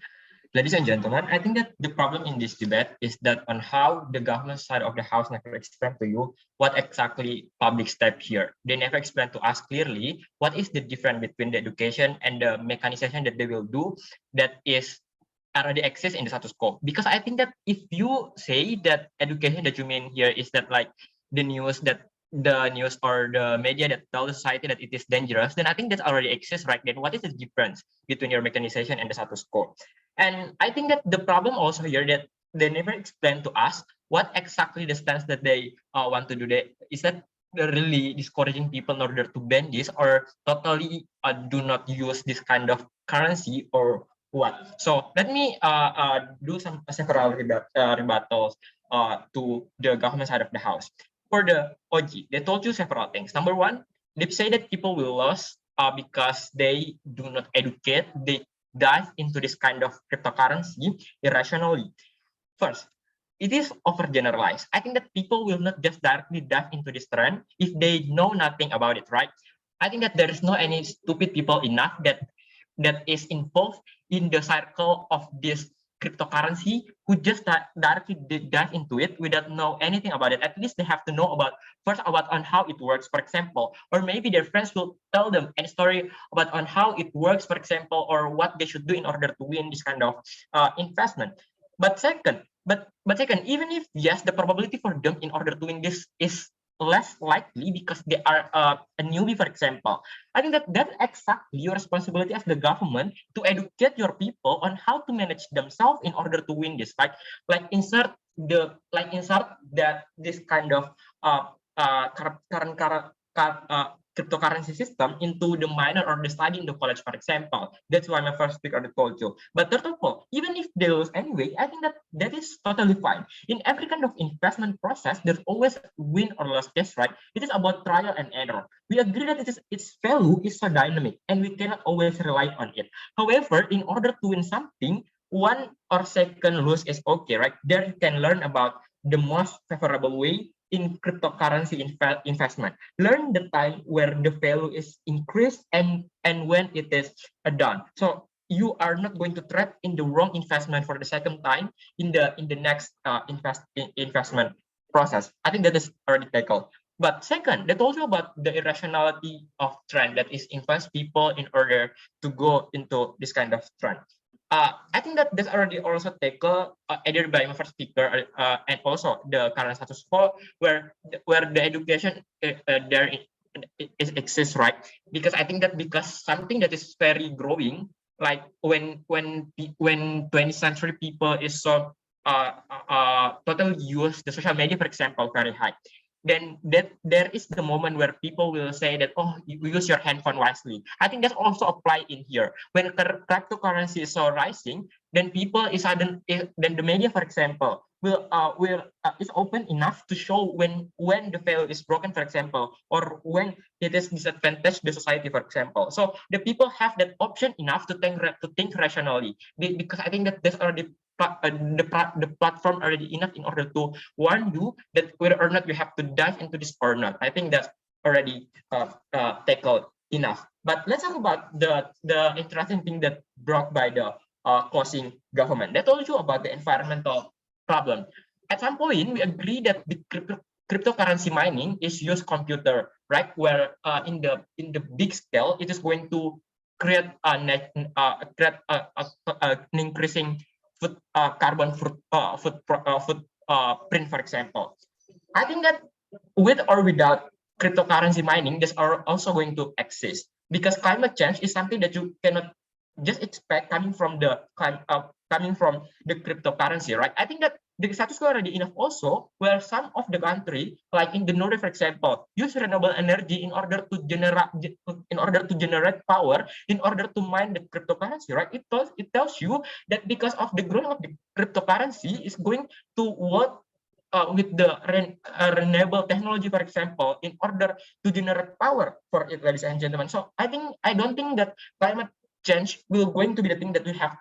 Ladies and gentlemen, I think that the problem in this debate is that on how the government side of the house never explained to you what exactly public step here. They never explained to us clearly what is the difference between the education and the mechanization that they will do that is already exists in the status quo. Because I think that if you say that education that you mean here is that like the news or the media that tell the society that it is dangerous, then I think that already exists, right? Then what is the difference between your mechanization and the status quo? And I think that the problem also here that they never explain to us what exactly the stance that they want to do. Is that they're really discouraging people in order to ban this, or totally do not use this kind of currency, or what? So let me do some several rebuttals to the government side of the house. For the OG, they told you several things. Number one, they say that people will lose because they do not educate. They dive into this kind of cryptocurrency irrationally. First, it is overgeneralized. I think that people will not just directly dive into this trend if they know nothing about it, right? I think that there is no any stupid people enough that is involved in the circle of this cryptocurrency who just directly dive into it without know anything about it. At least they have to know about first about on how it works, for example, or maybe their friends will tell them a story about on how it works, for example, or what they should do in order to win this kind of investment. But second, even if yes, the probability for them in order to win this is less likely because they are a newbie, for example. I think that that's exactly your responsibility as the government to educate your people on how to manage themselves in order to win this. Insert that this kind of cryptocurrency system into the minor or the study in the college, for example. That's why my first speaker told you. But third of all, even if they lose anyway, I think that is totally fine. In every kind of investment process, there's always win or loss case, right? It is about trial and error. We agree that its value is so dynamic and we cannot always rely on it. However, in order to win something, one or second lose is okay, right? There you can learn about the most favorable way in cryptocurrency investment. Learn the time where the value is increased and when it is done. So you are not going to trap in the wrong investment for the second time in the next investment process. I think that is already tackled. But second, they told you about the irrationality of trend that is influence people in order to go into this kind of trend. I think that that's already also tackled either by my first speaker and also the current status quo where the education there exists, right? Because I think that because something that is very growing, like when 20th century people is so totally use the social media, for example, very high, then that there is the moment where people will say that, oh, you use your handphone wisely. I think that's also apply in here. When cryptocurrency is so rising, then people is sudden, then the media, for example, will is open enough to show when the value is broken, for example, or when it is disadvantage the society, for example. So the people have that option enough to think rationally, because I think that there's already the platform already enough in order to warn you that whether or not you have to dive into this or not. I think that's already tackled enough. But let's talk about the interesting thing that brought by the closing government. They told you about the environmental problem. At some point, we agree that the cryptocurrency mining is used computer, right? Where in the big scale, it is going to create an increasing carbon footprint, for example. I think that with or without cryptocurrency mining, this are also going to exist because climate change is something that you cannot just expect coming from the cryptocurrency, right? I think that the status quo already enough also where some of the country, like in the Nordic, for example, use renewable energy in order to generate power, in order to mine the cryptocurrency, right? It tells you that because of the growth of the cryptocurrency is going to work with the renewable technology, for example, in order to generate power for it, ladies and gentlemen. So I don't think that climate change will going to be the thing that we have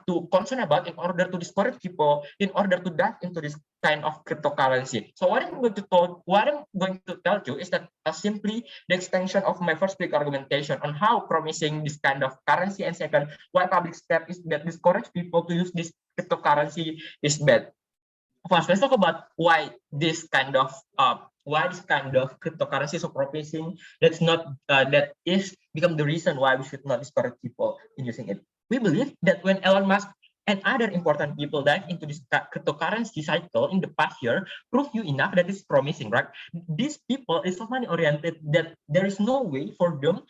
to concern about in order to discourage people in order to dive into this kind of cryptocurrency. So what I'm going to tell you is that simply the extension of my first big argumentation on how promising this kind of currency, and second, why public step is that discourage people to use this cryptocurrency is bad. First, let's talk about why this kind of cryptocurrency is so promising. That is become the reason why we should not discourage people in using it. We believe that when Elon Musk and other important people dive into this cryptocurrency cycle in the past year, prove you enough that it's promising, right? These people is so money oriented that there is no way for them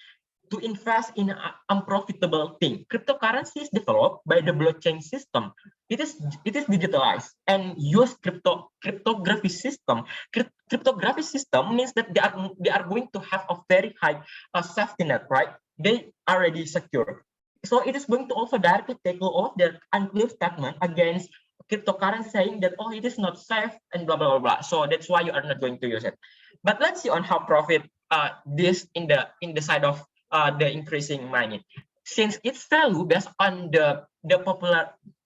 to invest in an unprofitable thing. Cryptocurrency is developed by the blockchain system. It is digitalized and use cryptography system. Cryptography system means that they are going to have a very high safety net, right? They are already secure. So it is going to also directly tackle all of their unclear statement against cryptocurrency, saying that, oh, it is not safe and blah blah blah. So that's why you are not going to use it. But let's see on how profit this in the side of the increasing mining, since its value based on the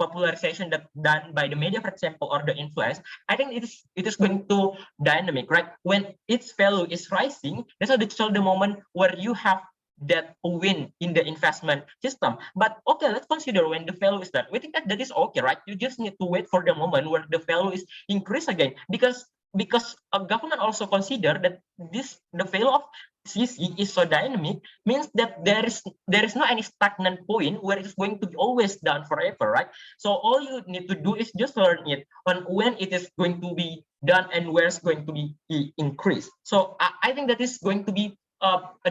popularization that done by the media, for example, or the influence. I think it is going to dynamic, right? When its value is rising, that's the moment where you have that win in the investment system. But okay, let's consider when the value is that. We think that is okay, right? You just need to wait for the moment where the value is increased again, because a government also consider that the value of CC is so dynamic, means that there is no any stagnant point where it's going to be always done forever, right? So all you need to do is just learn it on when it is going to be done and where it's going to be increased. So I think that is going to be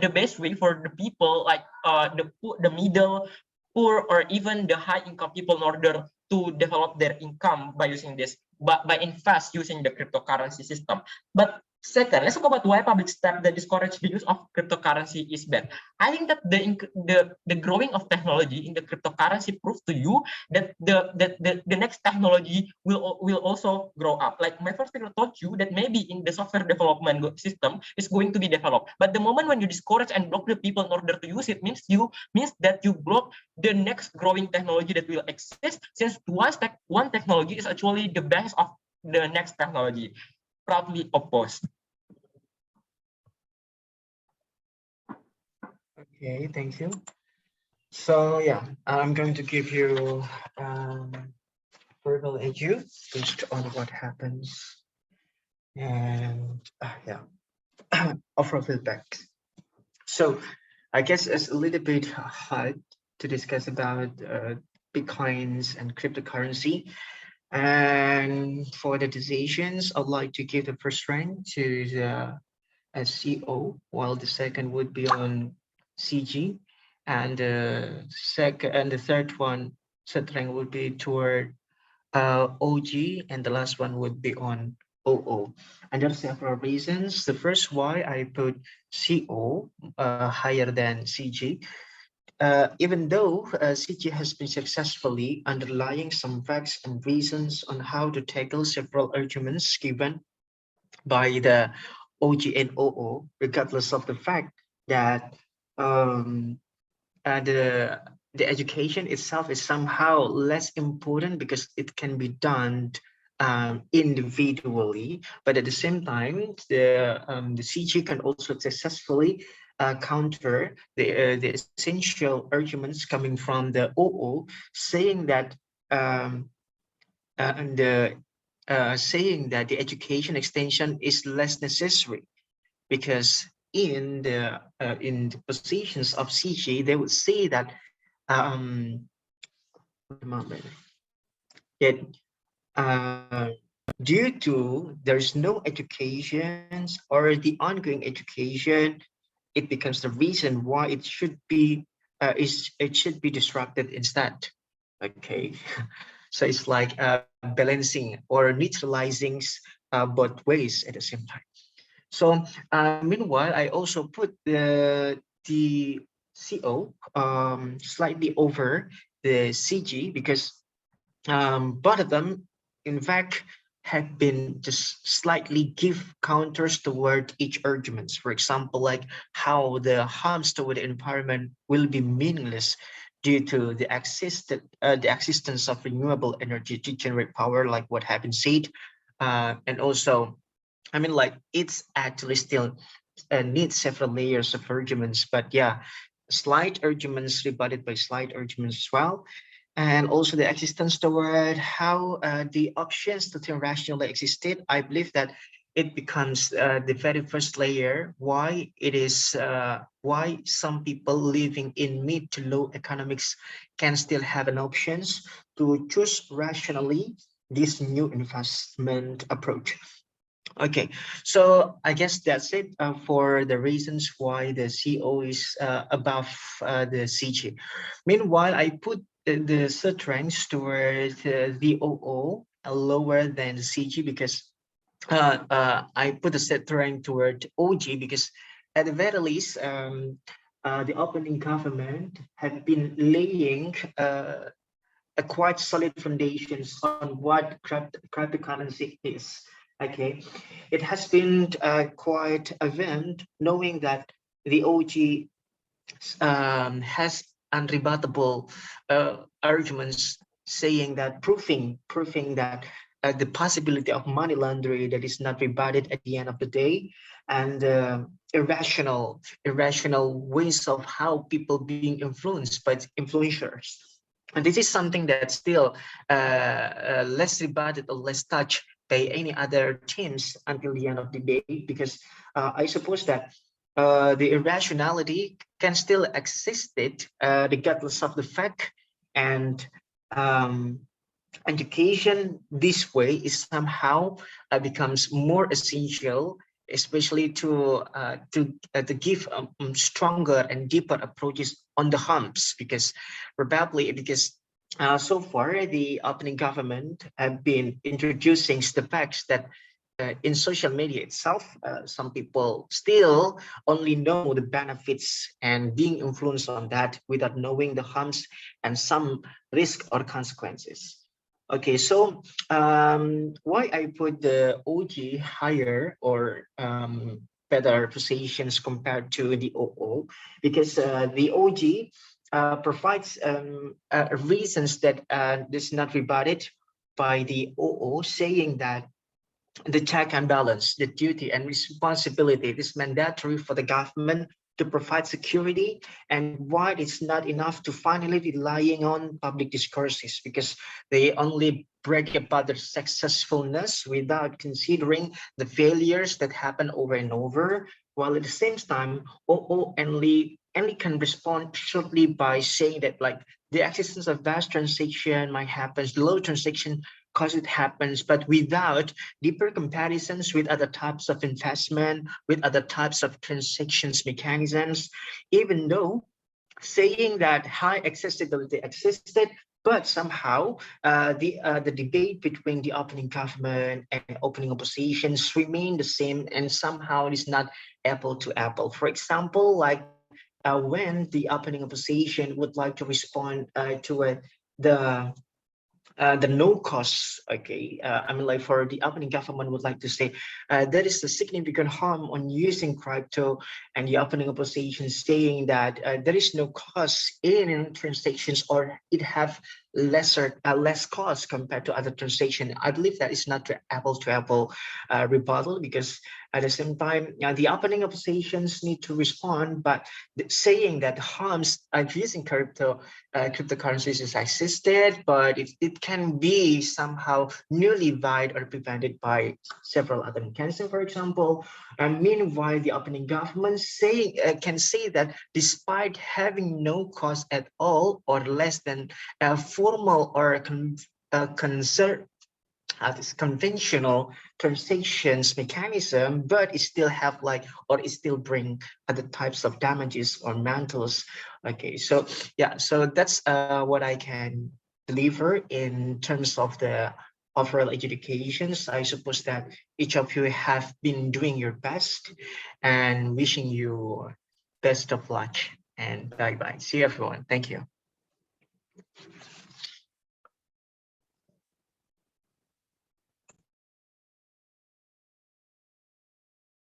the best way for the people, like the middle, poor, or even the high income people, in order to develop their income by using this, by invest using the cryptocurrency system. But second, let's talk about why public step that discourage the use of cryptocurrency is bad. I think that the growing of technology in the cryptocurrency proves to you that the next technology will also grow up. Like my first speaker told you that maybe in the software development system is going to be developed, but the moment when you discourage and block the people in order to use it, means that you block the next growing technology that will exist, since one technology is actually the best of the next technology. probably opposed. Okay, thank you. So yeah, I'm going to give you verbal edu based on what happens and yeah, offer feedback. So I guess it's a little bit hard to discuss about Bitcoins and cryptocurrency. And for the decisions, I'd like to give the first rank to the CO, while the second would be on CG, and the third one, third rank would be toward OG, and the last one would be on OO. And there are several reasons. The first why I put CO higher than CG, even though CG has been successfully underlying some facts and reasons on how to tackle several arguments given by the OG and OO, regardless of the fact that um, uh, the the education itself is somehow less important because it can be done individually, but at the same time, the CG can also successfully counter the essential arguments coming from the OO, saying that um, and saying that the education extension is less necessary because in the positions of CG, they would say that that due to there's no education or the ongoing education, it becomes the reason why it should be disrupted instead. Okay, so it's like balancing or neutralizing both ways at the same time. So meanwhile, I also put the CO slightly over the CG because both of them, in fact, have been just slightly give counters toward each arguments. For example, like how the harms toward the environment will be meaningless due to the existence of renewable energy to generate power, like what have been said, and also, I mean, like it's actually still needs several layers of arguments, but yeah, slight arguments rebutted by slight arguments as well, and also the existence toward how the options to think rationally existed. I believe that it becomes the very first layer why it is why some people living in mid to low economics can still have an options to choose rationally this new investment approach. Okay, so I guess that's it for the reasons why the CO is above the CG. Meanwhile, I put the third ranks toward the OO lower than the CG because I put the third rank toward OG because at the very least, the opening government had been laying a quite solid foundations on what cryptocurrency is. Okay, it has been quite event knowing that the OG has unrebuttable arguments saying that proving that the possibility of money laundering that is not rebutted at the end of the day, and irrational ways of how people being influenced by influencers. And this is something that's still less rebutted or less touched by any other teams until the end of the day, because I suppose that the irrationality can still exist regardless of the fact, and um, education this way is somehow becomes more essential, especially to give stronger and deeper approaches on the humps, because probably because so far the opening government have been introducing the facts that in social media itself, some people still only know the benefits and being influenced on that without knowing the harms and some risk or consequences. Okay, so why I put the OG higher or better positions compared to the OO? Because the OG provides reasons that is not rebutted by the OO, saying that the check and balance, the duty and responsibility. It is mandatory for the government to provide security, and why it's not enough to finally relying on public discourses, because they only brag about their successfulness without considering the failures that happen over and over, while at the same time OO only can respond shortly by saying that like the existence of vast transaction might happen, low transaction cause it happens, but without deeper comparisons with other types of investment, with other types of transactions mechanisms, even though saying that high accessibility existed, but somehow the debate between the opening government and opening oppositions remain the same, and somehow it is not apple to apple. For example, like when the opening opposition would like to respond to the the no costs. Okay, I mean, like for the opening government would like to say there is a significant harm on using crypto, and the opening opposition saying that there is no cost in transactions, or it have less cost compared to other transaction. I believe that is not to apple rebuttal, because at the same time the opening oppositions need to respond, but saying that harms using cryptocurrencies is existed, but it can be somehow nullified or prevented by several other mechanisms, for example. And meanwhile, the opening government can say that despite having no cost at all, or less than a formal or concern this conventional transactions mechanism, but it still have like, or it still bring other types of damages or mantles. Okay, so yeah, so that's what I can deliver in terms of the overall educations. I suppose that each of you have been doing your best, and wishing you best of luck, and bye bye. See you everyone. Thank you.